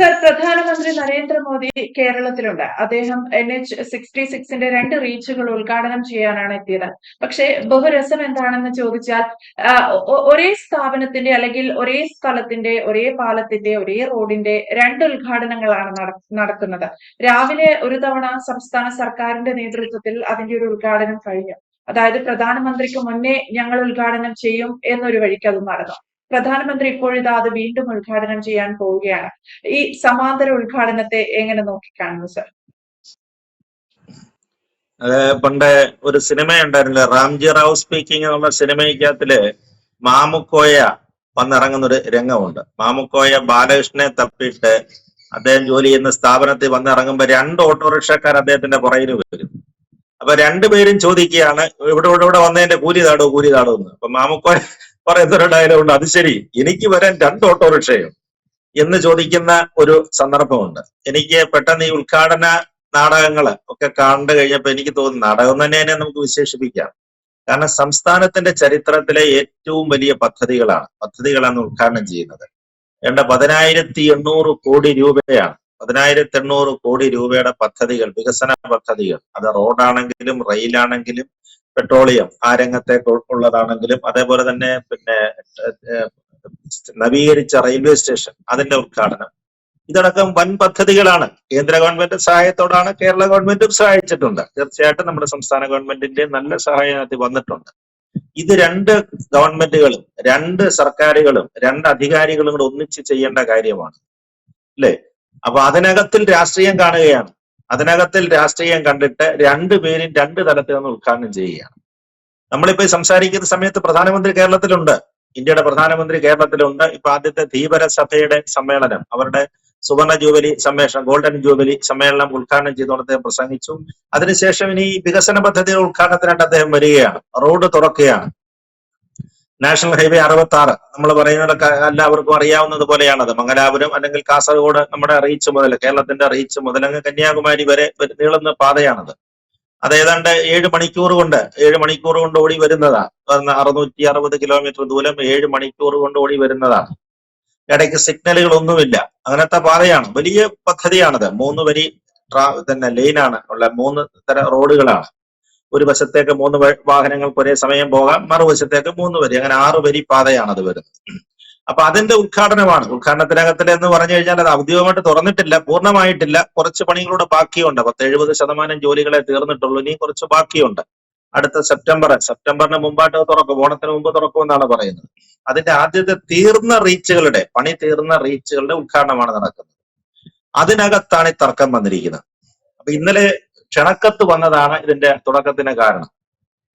Sir, പ്രധാനമന്ത്രി നരേന്ദ്രമോദി കേരളത്തിലുണ്ട്. അദ്ദേഹം NH-66ന്റെ 2 റീച്ചുകൾ ഉദ്ഘാടനം ചെയ്യാനാണ് എത്തിയത്. പക്ഷേ ബഹുരസം എന്താണെന്ന് ചോദിച്ചാൽ ഒരേ സ്ഥാപനത്തിന്റെ അല്ലെങ്കിൽ ഒരേ സ്ഥലത്തിന്റെ, ഒരേ പാലത്തിന്റെ, ഒരേ റോഡിന്റെ 2 ഉദ്ഘാടനങ്ങളാണ് നടക്കുന്നത്. രാവിലെ ഒരു തവണ സംസ്ഥാന സർക്കാരിന്റെ നേതൃത്വത്തിൽ അതിന്റെ ഒരു ഉദ്ഘാടനം കഴിഞ്ഞു. അതായത് പ്രധാനമന്ത്രിക്ക് മുന്നേ ഞങ്ങൾ ഉദ്ഘാടനം ചെയ്യും എന്നൊരു വഴിക്ക് അത് നടന്നു. പ്രധാനമന്ത്രി ഇപ്പോഴിതാ അത് വീണ്ടും ഉദ്ഘാടനം ചെയ്യാൻ പോവുകയാണ്. ഈ സമാന്തര ഉദ്ഘാടനത്തെ എങ്ങനെ നോക്കിക്കാണുന്നു സർ? അത് പണ്ട് ഒരു സിനിമയുണ്ടായിരുന്നില്ല, റാംജി റാവു സ്പീക്കിംഗ് എന്നുള്ള സിനിമയ്ക്കകത്തില് മാമുക്കോയ വന്നിറങ്ങുന്ന ഒരു രംഗമുണ്ട്. മാമുക്കോയ ബാലകൃഷ്ണനെ തപ്പിയിട്ട് അദ്ദേഹം ജോലി ചെയ്യുന്ന സ്ഥാപനത്തിൽ വന്നിറങ്ങുമ്പോൾ 2 ഓട്ടോറിക്ഷക്കാർ അദ്ദേഹത്തിന്റെ പുറകിൽ വരും. അപ്പൊ രണ്ടുപേരും ചോദിക്കുകയാണ്, ഇവിടെ വന്നതിന്റെ കൂലി താടോ എന്ന്. അപ്പൊ മാമുക്കോയ പറയുന്നൊരു ഡയലോഗുണ്ട്, അത് ശരി, എനിക്ക് വരാൻ 2 ഓട്ടോറിക്ഷയോ എന്ന് ചോദിക്കുന്ന ഒരു സന്ദർഭമുണ്ട്. എനിക്ക് പെട്ടെന്ന് ഈ ഉദ്ഘാടന നാടകങ്ങള് ഒക്കെ കണ്ടു കഴിഞ്ഞപ്പോ എനിക്ക് തോന്നുന്നു, നാടകം തന്നെ നമുക്ക് വിശേഷിപ്പിക്കാം. കാരണം സംസ്ഥാനത്തിന്റെ ചരിത്രത്തിലെ ഏറ്റവും വലിയ പദ്ധതികളാണ് ഉദ്ഘാടനം ചെയ്യുന്നത്. 10,800 കോടി രൂപയാണ്. 10,800 കോടി രൂപയുടെ പദ്ധതികൾ, വികസന പദ്ധതികൾ. അത് റോഡാണെങ്കിലും റെയിലാണെങ്കിലും പെട്രോളിയം ആ രംഗത്തേക്ക് ഉള്ളതാണെങ്കിലും, അതേപോലെ തന്നെ നവീകരിച്ച റെയിൽവേ സ്റ്റേഷൻ അതിന്റെ ഉദ്ഘാടനം, ഇതടക്കം വൻ പദ്ധതികളാണ്. കേന്ദ്ര ഗവൺമെന്റ് സഹായത്തോടാണ് കേരള ഗവൺമെന്റും സഹായിച്ചിട്ടുണ്ട്. തീർച്ചയായിട്ടും നമ്മുടെ സംസ്ഥാന ഗവൺമെന്റിന്റെ നല്ല സഹായം വന്നിട്ടുണ്ട്. ഇത് 2 ഗവൺമെന്റുകളും 2 സർക്കാരുകളും 2 അധികാരികളും കൂടെ ഒന്നിച്ച് ചെയ്യേണ്ട കാര്യമാണ്, അല്ലേ? അപ്പൊ അതിനകത്തിൽ രാഷ്ട്രീയം കാണുകയാണ്. അതിനകത്തിൽ രാഷ്ട്രീയം കണ്ടിട്ട് 2 പേരും 2 തലത്തിൽ നിന്ന് ഉദ്ഘാടനം ചെയ്യുകയാണ്. നമ്മളിപ്പോ സംസാരിക്കുന്ന സമയത്ത് പ്രധാനമന്ത്രി കേരളത്തിലുണ്ട്, ഇന്ത്യയുടെ പ്രധാനമന്ത്രി കേരളത്തിലുണ്ട്. ഇപ്പൊ ആദ്യത്തെ ധീവര സഭയുടെ സമ്മേളനം, അവരുടെ സുവർണ ജൂബിലി സമ്മേളനം, ഗോൾഡൻ ജൂബിലി സമ്മേളനം ഉദ്ഘാടനം ചെയ്തുകൊണ്ട് അദ്ദേഹം പ്രസംഗിച്ചു. അതിനുശേഷം ഇനി വികസന പദ്ധതിയുടെ ഉദ്ഘാടനത്തിനായിട്ട് അദ്ദേഹം വരികയാണ്. റോഡ് തുറക്കുകയാണ്. നാഷണൽ ഹൈവേ 66 നമ്മൾ പറയുന്നത് എല്ലാവർക്കും അറിയാവുന്നത് പോലെയാണത്. മംഗലാപുരം അല്ലെങ്കിൽ കാസർഗോഡ്, നമ്മുടെ റീച്ച് മുതൽ, കേരളത്തിന്റെ റീച്ച് മുതൽ അങ്ങ് കന്യാകുമാരി വരെ നീളുന്ന പാതയാണത്. അത് ഏതാണ്ട് 7 മണിക്കൂർ കൊണ്ട് ഓടി വരുന്നതാണ്. 660 കിലോമീറ്റർ ദൂരം 7 മണിക്കൂർ കൊണ്ട് ഓടി വരുന്നതാണ്. ഇടയ്ക്ക് സിഗ്നലുകൾ ഒന്നുമില്ല, അങ്ങനത്തെ പാതയാണ്. വലിയ പദ്ധതിയാണത്. 3 വരി തന്നെ ലൈനാണ് ഉള്ള, 3 തരം റോഡുകളാണ്. ഒരു വശത്തേക്ക് 3 വാഹനങ്ങൾക്ക് ഒരേ സമയം പോകാം, മറുവശത്തേക്ക് 3 വരി, അങ്ങനെ 6 വരി പാതയാണ് അത് വരുന്നത്. അപ്പൊ അതിന്റെ ഉദ്ഘാടനമാണ്. ഉദ്ഘാടനത്തിനകത്തിൽ എന്ന് പറഞ്ഞു കഴിഞ്ഞാൽ അത് ഔദ്യോഗികമായിട്ട് തുറന്നിട്ടില്ല, പൂർണ്ണമായിട്ടില്ല. കുറച്ച് പണികളുടെ ബാക്കിയുണ്ട്. 70% ജോലികളെ തീർന്നിട്ടുള്ളൂ, ഇനി കുറച്ച് ബാക്കിയുണ്ട്. അടുത്ത സെപ്റ്റംബറിന് മുമ്പായിട്ട് തുറക്കും, ഓണത്തിന് മുമ്പ് തുറക്കുമെന്നാണ് പറയുന്നത്. അതിന്റെ ആദ്യത്തെ പണി തീർന്ന റീച്ചുകളുടെ ഉദ്ഘാടനമാണ് നടക്കുന്നത്. അതിനകത്താണ് ഈ തർക്കം വന്നിരിക്കുന്നത്. അപ്പൊ ഇന്നലെ ക്ഷണക്കത്ത് വന്നതാണ് ഇതിന്റെ തുടക്കത്തിന് കാരണം.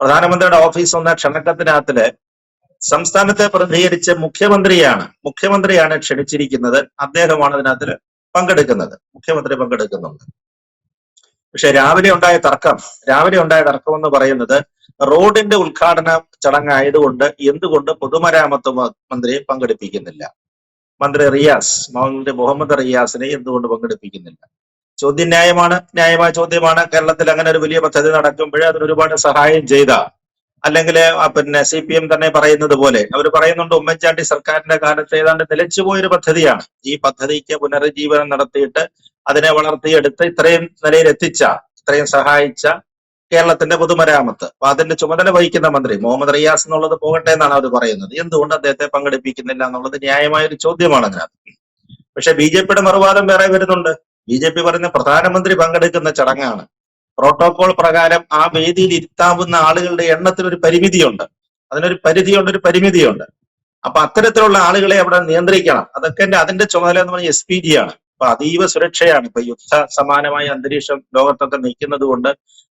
പ്രധാനമന്ത്രിയുടെ ഓഫീസ് വന്ന ക്ഷണക്കത്തിനകത്തില് സംസ്ഥാനത്തെ പ്രതിനിധീകരിച്ച് മുഖ്യമന്ത്രിയാണ് ക്ഷണിച്ചിരിക്കുന്നത്. അദ്ദേഹമാണ് അതിനകത്ത് പങ്കെടുക്കുന്നത്. മുഖ്യമന്ത്രി പങ്കെടുക്കുന്നുണ്ട്. പക്ഷെ രാവിലെ ഉണ്ടായ തർക്കം എന്ന് പറയുന്നത്, റോഡിന്റെ ഉദ്ഘാടന ചടങ്ങായതുകൊണ്ട് എന്തുകൊണ്ട് പൊതുമരാമത്ത് മന്ത്രിയെ പങ്കെടുപ്പിക്കുന്നില്ല, മന്ത്രി മുഹമ്മദ് റിയാസിനെ എന്തുകൊണ്ട് പങ്കെടുപ്പിക്കുന്നില്ല? ചോദ്യം ന്യായമായ ചോദ്യമാണ്. കേരളത്തിൽ അങ്ങനെ ഒരു വലിയ പദ്ധതി നടക്കുമ്പോൾ അതിന് ഒരുപാട് സഹായം ചെയ്ത, അല്ലെങ്കിൽ CPM തന്നെ പറയുന്നത് പോലെ അവർ പറയുന്നുണ്ട്, ഉമ്മൻചാണ്ടി സർക്കാരിന്റെ കാലത്ത് ഏതാണ്ട് നിലച്ചുപോയൊരു പദ്ധതിയാണ്. ഈ പദ്ധതിക്ക് പുനരുജ്ജീവനം നടത്തിയിട്ട് അതിനെ വളർത്തിയെടുത്ത് ഇത്രയും നിലയിൽ ഇത്രയും സഹായിച്ച കേരളത്തിന്റെ പൊതുമരാമത്ത്, അപ്പൊ അതിന്റെ ചുമതല വഹിക്കുന്ന മന്ത്രി മുഹമ്മദ് റിയാസ് എന്നുള്ളത് പോകട്ടെ എന്നാണ് അവർ പറയുന്നത്. എന്തുകൊണ്ട് അദ്ദേഹത്തെ പങ്കെടുപ്പിക്കുന്നില്ല എന്നുള്ളത് ന്യായമായ ഒരു ചോദ്യമാണ് അതിനകത്ത്. പക്ഷെ BJPയുടെ മറുവാദം വേറെ വരുന്നുണ്ട്. BJP പറയുന്ന പ്രധാനമന്ത്രി പങ്കെടുക്കുന്ന ചടങ്ങാണ്. പ്രോട്ടോകോൾ പ്രകാരം ആ വേദിയിൽ ഇരുത്താവുന്ന ആളുകളുടെ എണ്ണത്തിനൊരു പരിമിതിയുണ്ട്, അതിനൊരു പരിമിതിയുണ്ട്. അപ്പൊ അത്തരത്തിലുള്ള ആളുകളെ അവിടെ നിയന്ത്രിക്കണം. അതൊക്കെ അതിന്റെ ചുമതല എന്ന് പറഞ്ഞാൽ SPG ആണ്. അപ്പൊ അതീവ സുരക്ഷയാണ്. ഇപ്പൊ യുദ്ധ സമാനമായ അന്തരീക്ഷം ലോകത്തൊക്കെ നിൽക്കുന്നത് കൊണ്ട്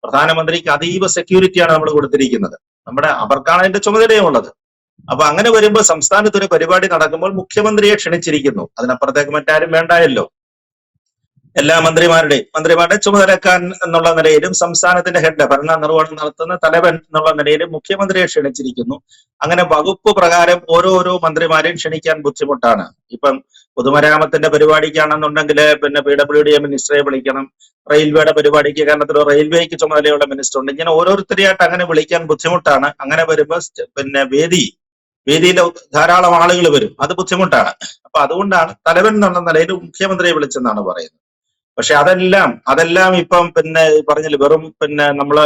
പ്രധാനമന്ത്രിക്ക് അതീവ സെക്യൂരിറ്റിയാണ് നമ്മൾ കൊടുത്തിരിക്കുന്നത്. അവർക്കാണ് അതിന്റെ ചുമതലയും ഉള്ളത്. അപ്പൊ അങ്ങനെ വരുമ്പോൾ സംസ്ഥാനത്ത് ഒരു പരിപാടി നടക്കുമ്പോൾ മുഖ്യമന്ത്രിയെ ക്ഷണിച്ചിരിക്കുന്നു. അതിനപ്പുറത്തേക്ക് മറ്റാരും വേണ്ടായല്ലോ. എല്ലാ മന്ത്രിമാരുടെ ചുമതലക്കാരൻ എന്നുള്ള നിലയിലും സംസ്ഥാനത്തിന്റെ ഹെഡ്, ഭരണ നിർവഹണം നടത്തുന്ന തലവൻ എന്നുള്ള നിലയിലും മുഖ്യമന്ത്രിയെ ക്ഷണിച്ചിരിക്കുന്നു. അങ്ങനെ വകുപ്പ് പ്രകാരം ഓരോരോ മന്ത്രിമാരെയും ക്ഷണിക്കാൻ ബുദ്ധിമുട്ടാണ്. ഇപ്പം പൊതുമരാമത്തിന്റെ പരിപാടിക്കാണെന്നുണ്ടെങ്കിൽ PWD മിനിസ്റ്ററെ വിളിക്കണം. റെയിൽവേയുടെ പരിപാടിക്ക് കേരളത്തിൽ റെയിൽവേക്ക് ചുമതലയുള്ള മിനിസ്റ്റർ ഉണ്ട്. ഇങ്ങനെ ഓരോരുത്തരെയായിട്ട് അങ്ങനെ വിളിക്കാൻ ബുദ്ധിമുട്ടാണ്. അങ്ങനെ വരുമ്പോൾ വേദി വേദിയിൽ ധാരാളം ആളുകൾ വരും, അത് ബുദ്ധിമുട്ടാണ്. അപ്പൊ അതുകൊണ്ടാണ് തലവൻ എന്നുള്ള നിലയിൽ മുഖ്യമന്ത്രിയെ വിളിച്ചെന്നാണ് പറയുന്നത്. പക്ഷെ അതെല്ലാം ഇപ്പം പറഞ്ഞില്ല, വെറും നമ്മള്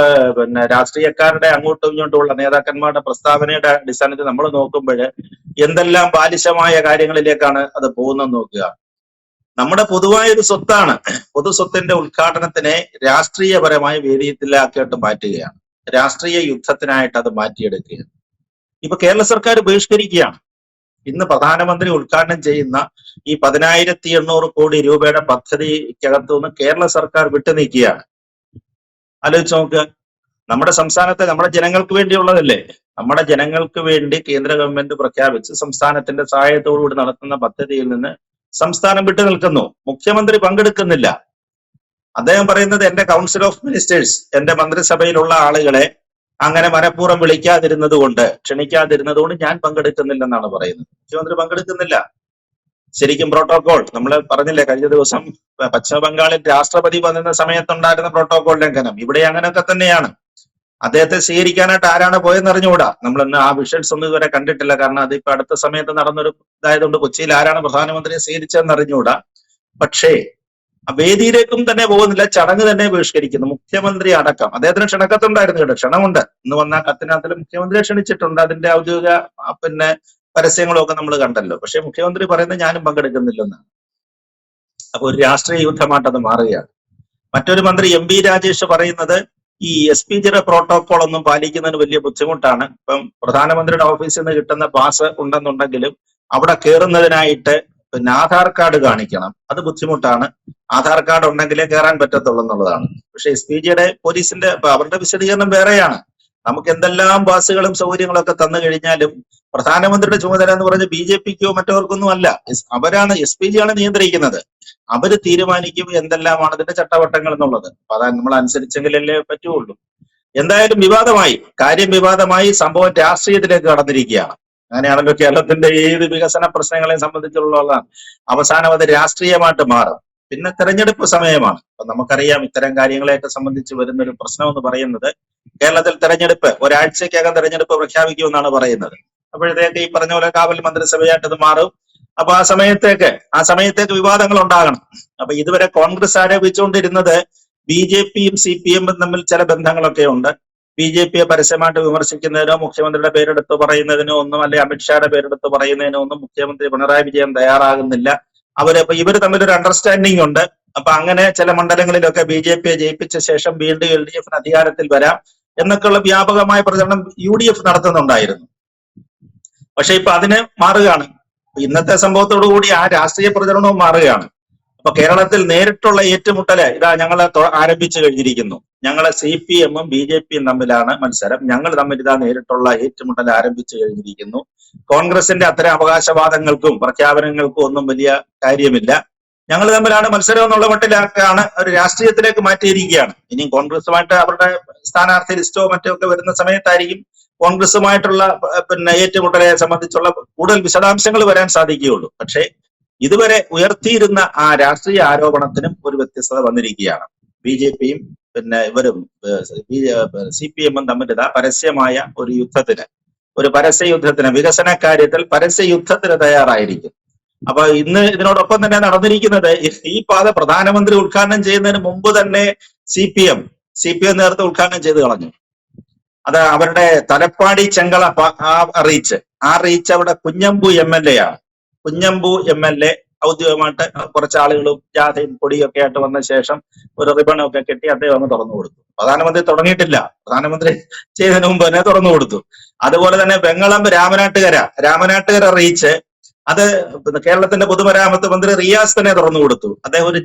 രാഷ്ട്രീയക്കാരുടെ അങ്ങോട്ടും ഇങ്ങോട്ടുമുള്ള നേതാക്കന്മാരുടെ പ്രസ്താവനയുടെ അടിസ്ഥാനത്തിൽ നമ്മൾ നോക്കുമ്പോൾ എന്തെല്ലാം ബാലിശമായ കാര്യങ്ങളിലേക്കാണ് അത് പോകുന്നതെന്ന് നോക്കുക. നമ്മുടെ പൊതുവായ ഒരു സ്വത്താണ്. പൊതു സ്വത്തിന്റെ ഉദ്ഘാടനത്തിനെ രാഷ്ട്രീയപരമായ വേദിയിലാക്കിയിട്ട് മാറ്റുകയാണ്, രാഷ്ട്രീയ യുദ്ധത്തിനായിട്ട് അത് മാറ്റിയെടുക്കുകയാണ്. ഇപ്പൊ കേരള സർക്കാർ ബഹിഷ്കരിക്കുകയാണ്. ഇന്ന് പ്രധാനമന്ത്രി ഉദ്ഘാടനം ചെയ്യുന്ന ഈ 10,800 കോടി രൂപയുടെ പദ്ധതിക്കകത്തുനിന്ന് കേരള സർക്കാർ വിട്ടുനീക്കുകയാണ്. ആലോചിച്ച് നോക്കുക, നമ്മുടെ സംസ്ഥാനത്തെ നമ്മുടെ ജനങ്ങൾക്ക് വേണ്ടിയുള്ളതല്ലേ? നമ്മുടെ ജനങ്ങൾക്ക് വേണ്ടി കേന്ദ്ര ഗവൺമെന്റ് പ്രഖ്യാപിച്ച് സംസ്ഥാനത്തിന്റെ സഹായത്തോടുകൂടി നടത്തുന്ന പദ്ധതിയിൽ നിന്ന് സംസ്ഥാനം വിട്ടുനിൽക്കുന്നു. മുഖ്യമന്ത്രി പങ്കെടുക്കുന്നില്ല. അദ്ദേഹം പറയുന്നത് എന്റെ കൗൺസിൽ ഓഫ് മിനിസ്റ്റേഴ്സ്, എന്റെ മന്ത്രിസഭയിലുള്ള ആളുകളെ അങ്ങനെ മനഃപൂർവ്വം ക്ഷണിക്കാതിരുന്നത് കൊണ്ട് ഞാൻ പങ്കെടുക്കുന്നില്ലെന്നാണ് പറയുന്നത്. മുഖ്യമന്ത്രി പങ്കെടുക്കുന്നില്ല. ശരിക്കും പ്രോട്ടോകോൾ നമ്മൾ പറഞ്ഞില്ലേ, കഴിഞ്ഞ ദിവസം പശ്ചിമ ബംഗാളിൽ രാഷ്ട്രപതി വന്നിരുന്ന സമയത്തുണ്ടായിരുന്ന പ്രോട്ടോകോൾ ലംഘനം ഇവിടെ അങ്ങനെയൊക്കെ തന്നെയാണ്. അദ്ദേഹത്തെ സ്വീകരിക്കാനായിട്ട് ആരാണ് പോയെന്ന് അറിഞ്ഞുകൂടാ. നമ്മളിന്ന് ആ വിഷ്വൽസ് ഒന്നും ഇതുവരെ കണ്ടിട്ടില്ല, കാരണം അതിപ്പോ അടുത്ത സമയത്ത് നടന്നൊരു ഇതായതുകൊണ്ട് കൊച്ചിയിൽ ആരാണ് പ്രധാനമന്ത്രിയെ സ്വീകരിച്ചതെന്ന് അറിഞ്ഞുകൂടാ. പക്ഷേ വേദിയിലേക്കും തന്നെ പോകുന്നില്ല, ചടങ്ങ് തന്നെ ബഹിഷ്കരിക്കുന്നു. മുഖ്യമന്ത്രി അടക്കം, അദ്ദേഹത്തിന് ക്ഷണക്കത്തുണ്ടായിരുന്നു കേട്ടോ, ക്ഷണമുണ്ട്. ഇന്ന് വന്ന കത്തിനകത്തിൽ മുഖ്യമന്ത്രിയെ ക്ഷണിച്ചിട്ടുണ്ട്. അതിന്റെ ഔദ്യോഗിക പരസ്യങ്ങളും ഒക്കെ നമ്മൾ കണ്ടല്ലോ. പക്ഷെ മുഖ്യമന്ത്രി പറയുന്നത് ഞാനും പങ്കെടുക്കുന്നില്ലെന്നാണ്. അപ്പൊ ഒരു രാഷ്ട്രീയ യുദ്ധമായിട്ടത് മാറുകയാണ്. മറ്റൊരു മന്ത്രി എം ബി രാജേഷ് പറയുന്നത് ഈ SPGയുടെ പ്രോട്ടോകോൾ ഒന്നും പാലിക്കുന്നതിന് വലിയ ബുദ്ധിമുട്ടാണ്. ഇപ്പം പ്രധാനമന്ത്രിയുടെ ഓഫീസിൽ നിന്ന് കിട്ടുന്ന പാസ് ഉണ്ടെന്നുണ്ടെങ്കിലും അവിടെ കയറുന്നതിനായിട്ട് ആധാർ കാർഡ് കാണിക്കണം, അത് ബുദ്ധിമുട്ടാണ്. ആധാർ കാർഡ് ഉണ്ടെങ്കിലേ കയറാൻ പറ്റത്തുള്ളൂ എന്നുള്ളതാണ്. പക്ഷെ SPGയുടെ പോലീസിന്റെ അവരുടെ വിശദീകരണം വേറെയാണ്. നമുക്ക് എന്തെല്ലാം പാസുകളും സൗകര്യങ്ങളും ഒക്കെ തന്നു കഴിഞ്ഞാലും പ്രധാനമന്ത്രിയുടെ ചുമതല എന്ന് പറഞ്ഞ് BJPക്കോ മറ്റവർക്കൊന്നും അല്ല. SPG ആണ് നിയന്ത്രിക്കുന്നത്. അവര് തീരുമാനിക്കും എന്തെല്ലാമാണ് അതിന്റെ ചട്ടവട്ടങ്ങൾ എന്നുള്ളത്. അപ്പൊ അതാ നമ്മൾ അനുസരിച്ചെങ്കിലല്ലേ പറ്റുള്ളൂ. എന്തായാലും കാര്യം വിവാദമായി, സംഭവം രാഷ്ട്രീയത്തിലേക്ക് കടന്നിരിക്കുകയാണ്. അങ്ങനെയാണല്ലോ കേരളത്തിന്റെ ഏത് വികസന പ്രശ്നങ്ങളെ സംബന്ധിച്ചുള്ളതാണ്. അവസാനം അത് രാഷ്ട്രീയമായിട്ട് മാറും. പിന്നെ തെരഞ്ഞെടുപ്പ് സമയമാണ്. അപ്പൊ നമുക്കറിയാം ഇത്തരം കാര്യങ്ങളെയൊക്കെ സംബന്ധിച്ച് വരുന്നൊരു പ്രശ്നം എന്ന് പറയുന്നത്, കേരളത്തിൽ തെരഞ്ഞെടുപ്പ് ഒരാഴ്ചക്കകം തെരഞ്ഞെടുപ്പ് പ്രഖ്യാപിക്കുമെന്നാണ് പറയുന്നത്. അപ്പോഴത്തേക്ക് ഈ പറഞ്ഞ പോലെ കാവൽ മന്ത്രിസഭയായിട്ട് അത് മാറും. അപ്പൊ ആ സമയത്തേക്ക് വിവാദങ്ങൾ ഉണ്ടാകണം. അപ്പൊ ഇതുവരെ കോൺഗ്രസ് ആരോപിച്ചുകൊണ്ടിരുന്നത് BJPയും CPMും തമ്മിൽ ചില ബന്ധങ്ങളൊക്കെ ഉണ്ട്. BJPയെ പരസ്യമായിട്ട് വിമർശിക്കുന്നതിനോ മുഖ്യമന്ത്രിയുടെ പേരെടുത്ത് പറയുന്നതിനോ ഒന്നും, അല്ലെ അമിത്ഷായുടെ പേരെടുത്ത് പറയുന്നതിനോ ഒന്നും മുഖ്യമന്ത്രി പിണറായി വിജയൻ തയ്യാറാകുന്നില്ല. ഇവർ തമ്മിലൊരു അണ്ടർസ്റ്റാൻഡിംഗ് ഉണ്ട്. അപ്പൊ അങ്ങനെ ചില മണ്ഡലങ്ങളിലൊക്കെ BJPയെ ജയിപ്പിച്ച ശേഷം വീണ്ടും LDFന് അധികാരത്തിൽ വരാം എന്നൊക്കെയുള്ള വ്യാപകമായ പ്രചരണം UDF നടത്തുന്നുണ്ടായിരുന്നു. പക്ഷെ ഇപ്പൊ അതിന് മാറുകയാണ്. ഇന്നത്തെ സംഭവത്തോടുകൂടി ആ രാഷ്ട്രീയ പ്രചരണവും മാറുകയാണ്. അപ്പൊ കേരളത്തിൽ നേരിട്ടുള്ള ഏറ്റുമുട്ടല് ഞങ്ങൾ ആരംഭിച്ചു കഴിഞ്ഞിരിക്കുന്നു. ഞങ്ങളെ CPMും BJPയും തമ്മിലാണ് മത്സരം. ഞങ്ങൾ തമ്മിൽ നേരിട്ടുള്ള ഏറ്റുമുട്ടൽ ആരംഭിച്ചു കഴിഞ്ഞിരിക്കുന്നു. കോൺഗ്രസിന്റെ അത്തരം അവകാശവാദങ്ങൾക്കും പ്രഖ്യാപനങ്ങൾക്കും ഒന്നും വലിയ കാര്യമില്ല. ഞങ്ങൾ തമ്മിലാണ് മത്സരം എന്നുള്ള മട്ടിലാണ് ഒരു രാഷ്ട്രീയത്തിലേക്ക് മാറ്റിയിരിക്കുകയാണ്. ഇനിയും കോൺഗ്രസുമായിട്ട് അവരുടെ സ്ഥാനാർത്ഥി ലിസ്റ്റോ മറ്റോ ഒക്കെ വരുന്ന സമയത്തായിരിക്കും കോൺഗ്രസുമായിട്ടുള്ള ഏറ്റുമുട്ടലെ സംബന്ധിച്ചുള്ള കൂടുതൽ വിശദാംശങ്ങൾ വരാൻ സാധിക്കുകയുള്ളൂ. പക്ഷേ ഇതുവരെ ഉയർത്തിയിരുന്ന ആ രാഷ്ട്രീയ ആരോപണത്തിനും ഒരു വ്യത്യസ്തത വന്നിരിക്കുകയാണ്. BJPയും ഇവരും CPMും തമ്മിൽ പരസ്യമായ ഒരു പരസ്യ യുദ്ധത്തിന് വികസന കാര്യത്തിൽ പരസ്യ യുദ്ധത്തിന് തയ്യാറായിരിക്കും. അപ്പൊ ഇന്ന് ഇതിനോടൊപ്പം തന്നെ നടന്നിരിക്കുന്നത്, ഈ പാത പ്രധാനമന്ത്രി ഉദ്ഘാടനം ചെയ്യുന്നതിന് മുമ്പ് തന്നെ CPM നേരത്തെ ഉദ്ഘാടനം ചെയ്ത് കളഞ്ഞു. അത് അവരുടെ തലപ്പാടി ചെങ്കള ആ റീച്ച് അവിടെ കുഞ്ഞമ്പു MLA ആണ്. കുഞ്ഞമ്പു MLA ഔദ്യോഗികമായിട്ട് കുറച്ച് ആളുകളും ജാഥയും പൊടിയൊക്കെ ആയിട്ട് വന്ന ശേഷം ഒരു റിബണൊക്കെ കെട്ടി അദ്ദേഹം ഒന്ന് തുറന്നു കൊടുത്തു. പ്രധാനമന്ത്രി തുടങ്ങിയിട്ടില്ല, പ്രധാനമന്ത്രി ചെയ്തതിനു മുമ്പ് തന്നെ തുറന്നു കൊടുത്തു. അതുപോലെ തന്നെ വെങ്ങളം രാമനാട്ടുകര റീച്ച് അത് കേരളത്തിന്റെ പൊതുമരാമത്ത് മന്ത്രി റിയാസ് തന്നെ തുറന്നു കൊടുത്തു. അദ്ദേഹം ഒരു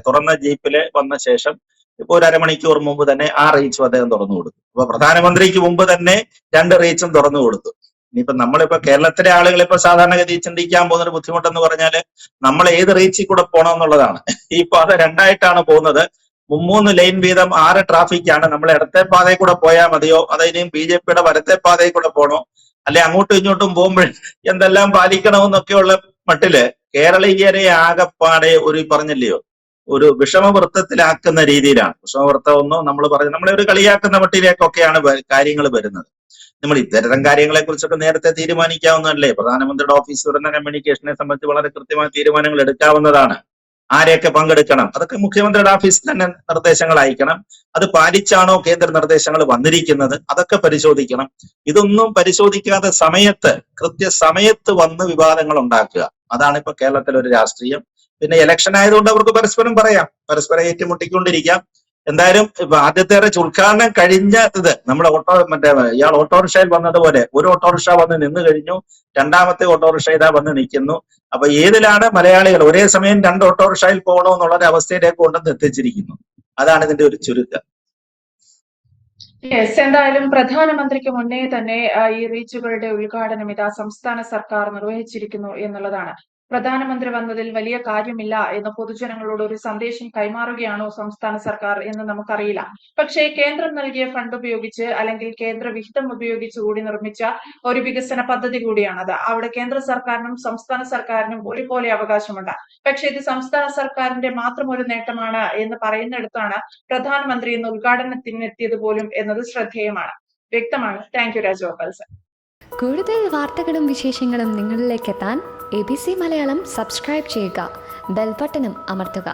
തുറന്ന ജീപ്പില് വന്ന ശേഷം ഇപ്പൊ ഒരു അരമണിക്കൂർ മുമ്പ് തന്നെ ആ റീച്ചും അദ്ദേഹം തുറന്നു കൊടുത്തു. അപ്പൊ പ്രധാനമന്ത്രിക്ക് മുമ്പ് തന്നെ 2 റീച്ചും തുറന്നു കൊടുത്തു. ഇനിയിപ്പോ നമ്മളിപ്പോ കേരളത്തിലെ ആളുകൾ ഇപ്പൊ സാധാരണഗതി ചിന്തിക്കാൻ പോകുന്ന ഒരു ബുദ്ധിമുട്ടെന്ന് പറഞ്ഞാല് നമ്മൾ ഏത് റീച്ചിൽ കൂടെ പോകണം എന്നുള്ളതാണ്. ഈ പാത 2ആയിട്ടാണ് പോകുന്നത്. 3 ലൈൻ വീതം 6 ട്രാഫിക്കാണ്. നമ്മൾ ഇടത്തെ പാതയിൽ കൂടെ പോയാൽ മതിയോ, അതായത് BJPയുടെ വലത്തെ പാതയിൽ കൂടെ പോകണോ, അല്ലെ അങ്ങോട്ടും ഇങ്ങോട്ടും പോകുമ്പോൾ എന്തെല്ലാം പാലിക്കണമെന്നൊക്കെയുള്ള മട്ടില് കേരളീയരെ ആകെപ്പാടെ പറഞ്ഞില്ലയോ ഒരു വിഷമവൃത്തത്തിലാക്കുന്ന രീതിയിലാണ്. വിഷമവൃത്തം ഒന്നും നമ്മളെ ഒരു കളിയാക്കുന്ന മട്ടിലേക്കൊക്കെയാണ് കാര്യങ്ങൾ വരുന്നത്. നമ്മൾ ഇത്തരം കാര്യങ്ങളെ കുറിച്ചൊക്കെ നേരത്തെ തീരുമാനിക്കാവുന്നതല്ലേ? പ്രധാനമന്ത്രിയുടെ ഓഫീസ് വരുന്ന കമ്മ്യൂണിക്കേഷനെ സംബന്ധിച്ച് വളരെ കൃത്യമായ തീരുമാനങ്ങൾ എടുക്കാവുന്നതാണ്. ആരെയൊക്കെ പങ്കെടുക്കണം, അതൊക്കെ മുഖ്യമന്ത്രിയുടെ ഓഫീസിൽ തന്നെ നിർദ്ദേശങ്ങൾ അയക്കണം. അത് പാലിച്ചാണോ കേന്ദ്ര നിർദ്ദേശങ്ങൾ വന്നിരിക്കുന്നത്, അതൊക്കെ പരിശോധിക്കണം. ഇതൊന്നും പരിശോധിക്കാതെ കൃത്യസമയത്ത് വന്ന് വിവാദങ്ങൾ ഉണ്ടാക്കുക, അതാണ് ഇപ്പൊ കേരളത്തിലെ ഒരു രാഷ്ട്രീയം. പിന്നെ ഇലക്ഷൻ ആയതുകൊണ്ട് അവർക്ക് പരസ്പരം പറയാം, പരസ്പരം ഏറ്റുമുട്ടിക്കൊണ്ടിരിക്കാം. എന്തായാലും ഇപ്പൊ ആദ്യത്തെ ഉദ്ഘാടനം കഴിഞ്ഞത് നമ്മുടെ ഇയാൾ ഓട്ടോറിക്ഷയിൽ വന്നതുപോലെ ഒരു ഓട്ടോറിക്ഷ വന്ന് നിന്ന് കഴിഞ്ഞു, രണ്ടാമത്തെ ഓട്ടോറിക്ഷ ഇതാ വന്ന് നിൽക്കുന്നു. അപ്പൊ ഏതിലാണ് മലയാളികൾ ഒരേ സമയം 2 ഓട്ടോറിക്ഷയിൽ പോകണോ എന്നുള്ളൊരു അവസ്ഥയിലേക്ക് കൊണ്ടുവന്ന് എത്തിച്ചിരിക്കുന്നു. അതാണ് ഇതിന്റെ ഒരു ചുരുക്കം. യെസ്, എന്തായാലും പ്രധാനമന്ത്രിക്ക് മുന്നേ തന്നെ ഈ റീച്ചുകളുടെ ഉദ്ഘാടനം ഇതാ സംസ്ഥാന സർക്കാർ നിർവഹിച്ചിരിക്കുന്നു എന്നുള്ളതാണ്. പ്രധാനമന്ത്രി വന്നതിൽ വലിയ കാര്യമില്ല എന്ന് പൊതുജനങ്ങളോട് ഒരു സന്ദേശം കൈമാറുകയാണോ സംസ്ഥാന സർക്കാർ എന്ന് നമുക്കറിയില്ല. പക്ഷേ കേന്ദ്രം നൽകിയ ഫണ്ട് ഉപയോഗിച്ച് അല്ലെങ്കിൽ കേന്ദ്ര വിഹിതം ഉപയോഗിച്ച് കൂടി നിർമ്മിച്ച ഒരു വികസന പദ്ധതി കൂടിയാണത്. അവിടെ കേന്ദ്ര സർക്കാരിനും സംസ്ഥാന സർക്കാരിനും ഒരുപോലെ അവകാശമുണ്ട്. പക്ഷെ ഇത് സംസ്ഥാന സർക്കാരിന്റെ മാത്രം ഒരു നേട്ടമാണ് എന്ന് പറയുന്നിടത്താണ് പ്രധാനമന്ത്രി ഇന്ന് ഉദ്ഘാടനത്തിനെത്തിയത് പോലും എന്നത് ശ്രദ്ധേയമാണ്. വ്യക്തമാണ്. Thank you Rajagopal sir. കൂടുതൽ വാർത്തകളും വിശേഷങ്ങളും നിങ്ങളിലേക്ക് എത്താൻ ABC മലയാളം സബ്സ്ക്രൈബ് ചെയ്യുക, ബെൽ ബട്ടണും അമർത്തുക.